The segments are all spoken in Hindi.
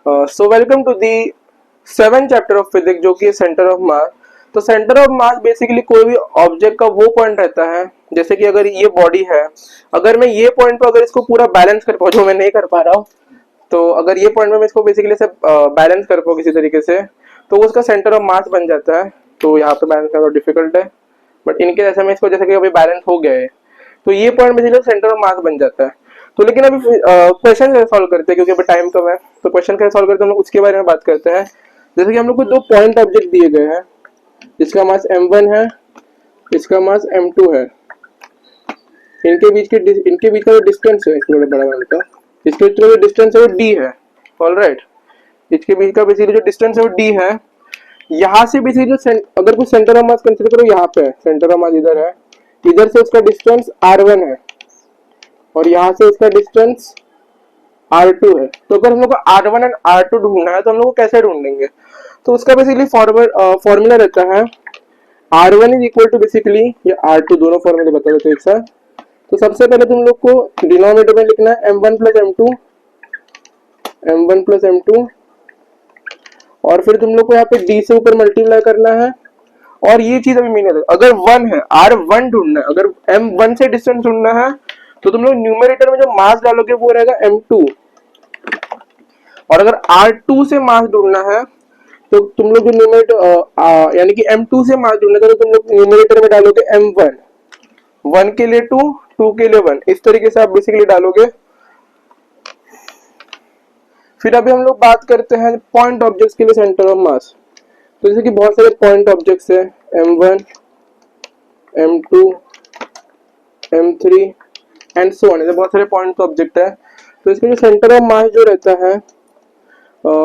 So welcome to the 7th chapter of physics जो कि सेंटर ऑफ मास। तो सेंटर ऑफ मास बेसिकली कोई भी ऑब्जेक्ट का वो पॉइंट रहता है, जैसे कि अगर ये बॉडी है, अगर मैं ये पॉइंट पर अगर इसको पूरा बैलेंस कर पाऊँ, जो मैं नहीं कर पा रहा हूँ, तो अगर ये पॉइंट में मैं इसको बेसिकली से बैलेंस कर पाऊँ किसी तरीके से, तो उसका सेंटर ऑफ मास बन जाता है। तो यहाँ पे बैलेंस करना डिफिकल्ट है, बट इनके ऐसे में इसको जैसे कि अभी बैलेंस हो गया है, तो ये पॉइंट बेसिकली सेंटर ऑफ मास बन जाता है। तो लेकिन अभी क्वेश्चन कैसे सॉल्व करते हैं, क्योंकि अभी टाइम कम है, तो क्वेश्चन कैसे सॉल्व करते हैं हम लोग उसके बारे में बात करते हैं। जैसे कि हम लोग को दो पॉइंट ऑब्जेक्ट दिए गए हैं, जिसका मास m1 है, इसका मास m2 है। इनके बीच का जो डिस्टेंस है, इसमें बड़ा वाले का, इसके बीच का जो डिस्टेंस है वो d है। ऑलराइट, इसके बीच का बेसिकली जो डिस्टेंस है वो d है। यहाँ से बेसिकली जो अगर कुछ सेंटर ऑफ मास कंसीडर करो, यहाँ पे है सेंटर ऑफ मास, इधर है, इधर से उसका डिस्टेंस r1 है और यहाँ से इसका डिस्टेंस r2 है। तो अगर हम लोग को r1 एंड r2 ढूंढना है तो हम लोग को कैसे ढूंढेंगे, तो उसका बेसिकली फॉर्मूला रहता है r1 is equal to basically ये r2, दोनों फॉर्मूले बता देते एक साथ। तो सबसे पहले तुम लोग को डिनोमिनेटर में लिखना है m1 प्लस m2, और फिर तुम लोग को यहाँ पे d से ऊपर मल्टीप्लाई करना है। और ये चीज अभी मैंने अगर 1 है, r1 ढूंढना है, अगर m1 से डिस्टेंस ढूंढना है तो तुम लोग न्यूमरेटर में जो मास डालोगे वो रहेगा m2, और अगर r2 से मास ढूंढना है तो तुम लोग जो न्यूमरेटर यानी कि m2 से मास ढूंढना है तो तुम लोग न्यूमरेटर में डालोगे m1, 1 के लिए 2, 2 के लिए 1, इस तरीके से आप बेसिकली डालोगे। फिर अभी हम लोग बात करते हैं पॉइंट ऑब्जेक्ट्स के लिए सेंटर ऑफ मास। तो जैसे कि बहुत सारे पॉइंट ऑब्जेक्ट्स है, m1, m2, m3 and so on, बहुत सारे पॉइंट ऑब्जेक्ट है। तो इसका जो सेंटर ऑफ मास जो रहता है,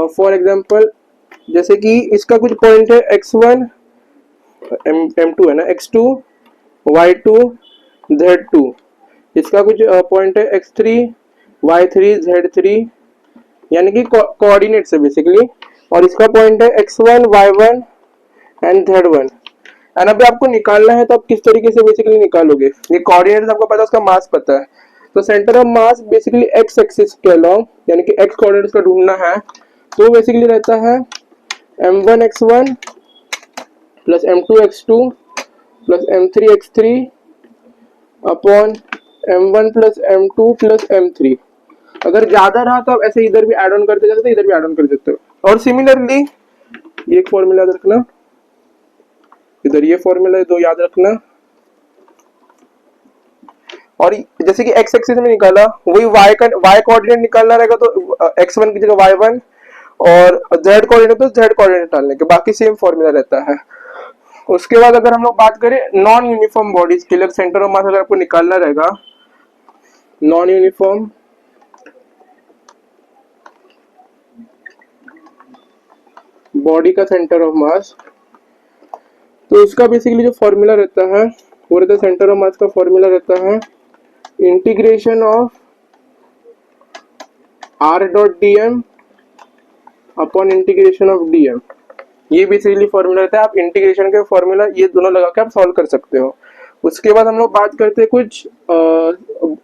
फॉर एग्जांपल जैसे कि इसका कुछ पॉइंट है x1, m2 है ना, x2, y2, z2, इसका कुछ पॉइंट है x3, y3, z3, यानी कि कोऑर्डिनेट्स है बेसिकली, और इसका पॉइंट है x1, y1 and z1। And अभी आपको निकालना है तो आप किस तरीके से बेसिकली निकालोगे, ये कोऑर्डिनेट्स आपको पता है, उसका मास पता है। तो centre of mass basically x axis के अलोंग, यानी कि x कोऑर्डिनेट्स का ढूंढना है, तो बेसिकली रहता है m1 x1 plus m2 x2 plus m3 x3 upon m1 plus m2 plus m3। अगर ज्यादा रहा तो आप ऐसे इधर भी ऐड ऑन करते जाते हो, इधर भी ऐड ऑन कर देते हो। और सिमिलरली ये एक फॉर्मूला याद रखना, इधर ये फॉर्मूला दो याद रखना। और जैसे कि x एक्सिस में निकाला, वही y कोऑर्डिनेट निकालना रहेगा तो x1 की जगह y1, और z कोऑर्डिनेट तो z कोऑर्डिनेट डालने के, बाकी सेम फॉर्मूला रहता है। उसके बाद अगर हम लोग बात करें नॉन यूनिफॉर्म बॉडीज के लिए सेंटर ऑफ मास अगर आपको निकालना रहेगा, नॉन यूनिफॉर्म बॉडी का सेंटर ऑफ मास, तो उसका बेसिकली जो फॉर्मूला रहता है वो रहता है, सेंटर ऑफ मास का फॉर्मूला रहता है integration of r dot dm upon integration of dm। ये बेसिकली फॉर्मूला रहता है, आप इंटीग्रेशन के फॉर्मूला ये दोनों लगा के आप सॉल्व कर सकते हो। उसके बाद हम लोग बात करते हैं कुछ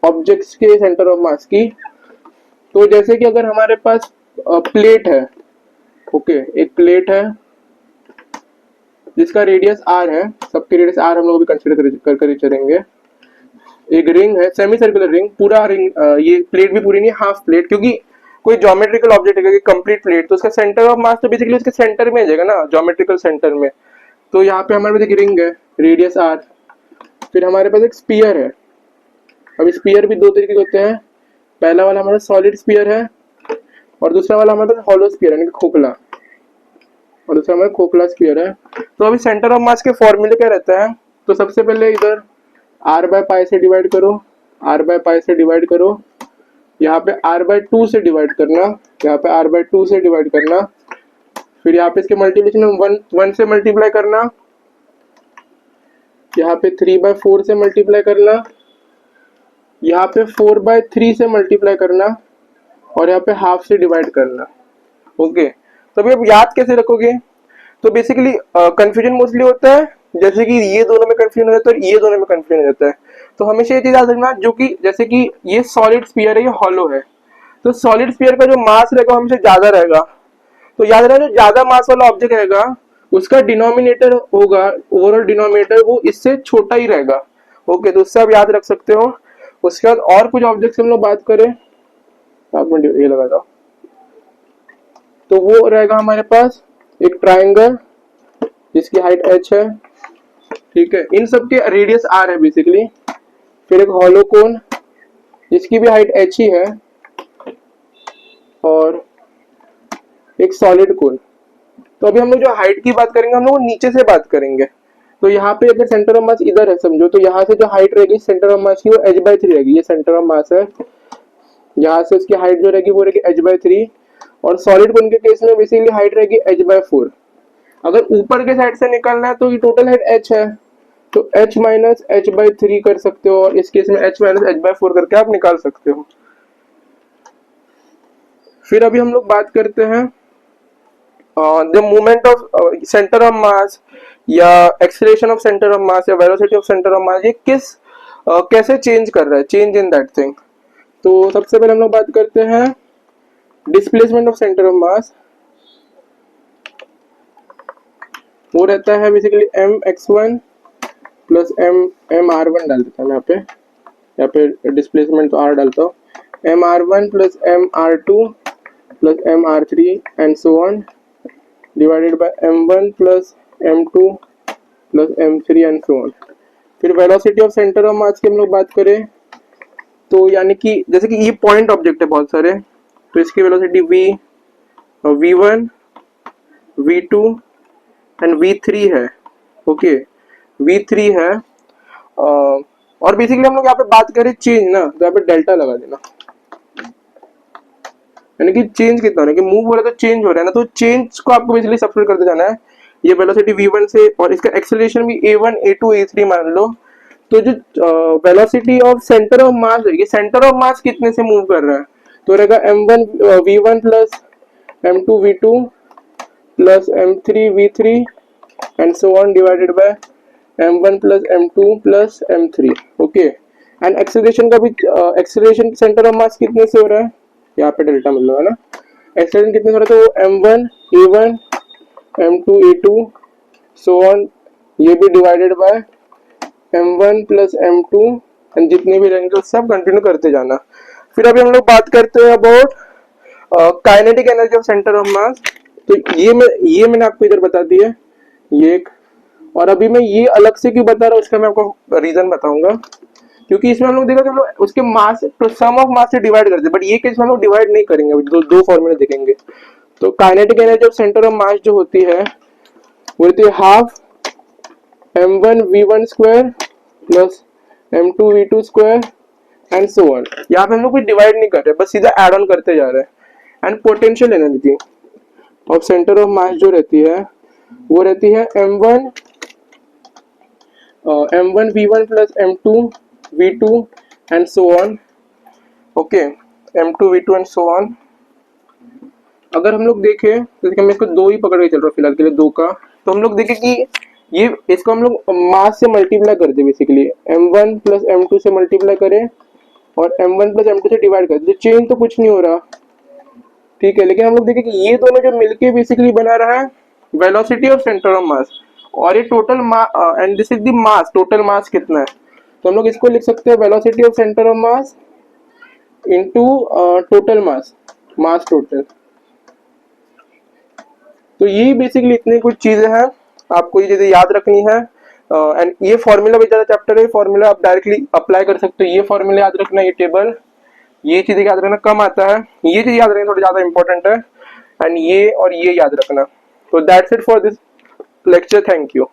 ऑब्जेक्ट्स के सेंटर ऑफ मास की। तो जैसे कि अगर हमारे पास प्लेट है, ओके, एक प्लेट है जिसका रेडियस r है, सबके रेडियस r हम लोग भी कंसीडर कर चलेंगे। एक रिंग है, सेमी सर्कुलर रिंग, पूरा रिंग, ये प्लेट भी पूरी नहीं, हाफ प्लेट, क्योंकि कोई ज्योमेट्रिकल ऑब्जेक्ट है कंप्लीट प्लेट, तो उसका सेंटर ऑफ मास तो बेसिकली उसके सेंटर में आ जाएगा ना, ज्योमेट्रिकल सेंटर में। तो यहाँ पे हमारे पास एक रिंग है, रेडियस r, फिर हमारे पास एक स्फीयर है। अब स्फीयर भी दो तरीके के होते हैं, पहला वाला हमारा सॉलिड स्फीयर है और दूसरा वाला हमारे पास हॉलो स्फीयर है, यानी खोखला, और दूसरा हमारा खोखला स्फीयर है। तो अभी सेंटर ऑफ मास के फॉर्मूले क्या रहता है, तो सबसे पहले इधर r बाय पाई से डिवाइड करो, r बाय पाई से डिवाइड करो, यहाँ पे r बाय 2 से डिवाइड करना, यहाँ पे r बाय 2 से डिवाइड करना, फिर यहाँ पे इसके मल्टीप्लिकेशन 1 से मल्टीप्लाई करना, यहाँ पे 3 बाय 4 से मल्टीप्लाई करना, यहाँ पे 4 बाय 3 से मल्टीप्लाई करना, और यहाँ पे हाफ से डिवाइड करना। ओके, तो अभी आप याद कैसे रखोगे, तो बेसिकली कंफ्यूजन मोस्टली होता है, जैसे कि ये दोनों में कंफ्यूजन हो जाता है और ये दोनों में कंफ्यूजन हो जाता है। तो हमेशा ये चीज याद रखना, जो कि जैसे कि ये सॉलिड स्फीयर है, ये हॉलो है, तो सॉलिड स्फीयर का जो मास रहेगा हमेशा ज्यादा रहेगा। तो याद रखना, जो ज्यादा मास वाला ऑब्जेक्ट रहेगा उसका डिनोमिनेटर होगा, ओवरऑल डिनोमिनेटर वो इससे छोटा ही रहेगा। ओके, तो उससे आप याद रख सकते हो। उसके बाद और कुछ ऑब्जेक्ट से हम लोग बात करें, आप मिनट ये लगा दो, तो वो रहेगा हमारे पास एक ट्राइंगल जिसकी हाइट h है, ठीक है, इन सब के रेडियस r है बेसिकली। फिर एक हॉलो कोन जिसकी भी हाइट h ही है, और एक सॉलिड कोन। तो अभी हम लोग जो हाइट की बात करेंगे हम लोग नीचे से बात करेंगे। तो यहाँ पे अगर सेंटर ऑफ मास इधर है समझो, तो यहाँ से जो हाइट रहेगी सेंटर ऑफ मास की वो h/3 रहेगी। ये सेंटर ऑफ मास है, यहाँ से उसकी हाइट जो रहेगी वो रहेगी h/3। और सॉलिड कोन के केस में बेसिकली हाइट रहेगी h/4। अगर ऊपर के साइड से निकलना है तो ये टोटल हाइट h है, तो h माइनस h/3 कर सकते हो, और इस केस में h माइनस h/4 करके आप निकाल सकते हो। फिर अभी हम लोग बात करते हैं the movement of centre of mass या acceleration of centre of mass या velocity of centre of mass, ये कैसे चेंज कर रहा है, चेंज इन दैट थिंग। तो सबसे पहले हम लोग बात करते हैं डिस्प्लेसमेंट ऑफ सेंटर ऑफ मास। वो रहता है बेसिकली mx1 प्लस mr1 डाल देता हूँ यहाँ पे डिस्प्लेसमेंट तो r डालता हूँ, mr1 plus mr2 plus mr3 and so on divided by m1 plus m2 plus m3 and so on. फिर velocity of centre of mass की हम लोग बात करें तो यानी कि जैसे कि ये पॉइंट ऑब्जेक्ट है बहुत सारे, तो इसकी velocity v1 v2 and v3 है। ओके, v3 है। और बेसिकली हम लोग यहाँ पे बात करें चेंज ना, तो यहाँ पे डेल्टा लगा देना, यानी कि चेंज कितना हो रहा है, कि मूव हो रहा है तो चेंज हो रहा है ना, तो चेंज को आपको बेसिकली सब्स्टिट्यूट करते जाना है। ये वेलोसिटी v1 से, और इसका एक्सेलरेशन भी a1 a2 a3 मान लो। तो जो वेलोसिटी ऑफ सेंटर ऑफ मास है, ये सेंटर ऑफ मास कितने से मूव कर रहा है, तो रहेगा m1 v1 plus m2 v2 plus m3 v3 and so on divided by m1 plus m2 plus m3। Okay, and acceleration का भी एक्सेलरेशन सेंटर ऑफ मास कितने से हो रहा है, यहाँ पे डेल्टा मिल रहा है ना, एक्सेलरेशन कितने से हो रहा है, तो m1 a1 m2 a2 so on, ये भी divided by m1 plus m2 and जितने भी रहेंगे सब कंटिन्यू करते जाना। फिर अभी हम लोग बात करते हैं about kinetic energy of centre of मास। तो ये मैंने आपको इधर बता दिया ये एक, और अभी मैं ये अलग से क्यों बता रहा हूँ उसका मैं आपको रीजन बताऊंगा, क्योंकि इसमें हम लोग देखा कि हम लोग उसके मास सम ऑफ मास से डिवाइड करते हैं, बट ये केस में हम लोग डिवाइड नहीं करेंगे, अभी दो फॉर्मूले देखेंगे। तो kinetic energy of centre of मास जो होती है वो होती है half m1 v1 square plus m2 v2 square and so on. यहाँ पे हम लोग कोई डिवाइड नहीं कर रहे, बस सीधा ऐड ऑन करते जा रहे हैं। And potential energy of centre of मास जो रहती है वो रहती है m1 v1 plus m2 v2 and so on. Okay, m2 v2 and so on. अगर हम लोग देखें, जैसे कि मैं इसको दो ही पकड़ के चल रहा हूँ फिलहाल के लिए, दो का, तो हम लोग देखें कि ये इसको हम लोग मास से मल्टीप्लाई कर दे, बेसिकली m1 प्लस m2 से मल्टीप्लाई करें और m1 प्लस m2 से डिवाइड कर दे, चेंज तो कुछ नहीं हो रहा, ठीक है। लेकिन हम लोग देखें कि ये दोनों जो मिलके बेसिकली बना रहा है वेलोसिटी ऑफ सेंटर ऑफ मास, और ये total and this is the mass, total mass कितना है, तो हम लोग इसको लिख सकते हैं velocity of centre of mass into total mass, mass total. तो ये बेसिकली इतनी कुछ चीजें हैं, आपको ये चीजें याद रखनी है। एंड ये फॉर्मूला भी ज्यादा चैप्टर है, फॉर्मूला आप डायरेक्टली अप्लाई कर सकते हो, ये फॉर्मूला याद रखना, ये टेबल, ये चीजें याद रखना कम आता है, ये चीज याद रखना थोड़ा ज्यादा इंपॉर्टेंट है, एंड ये और ये याद रखना। तो that's it for this lecture, thank you.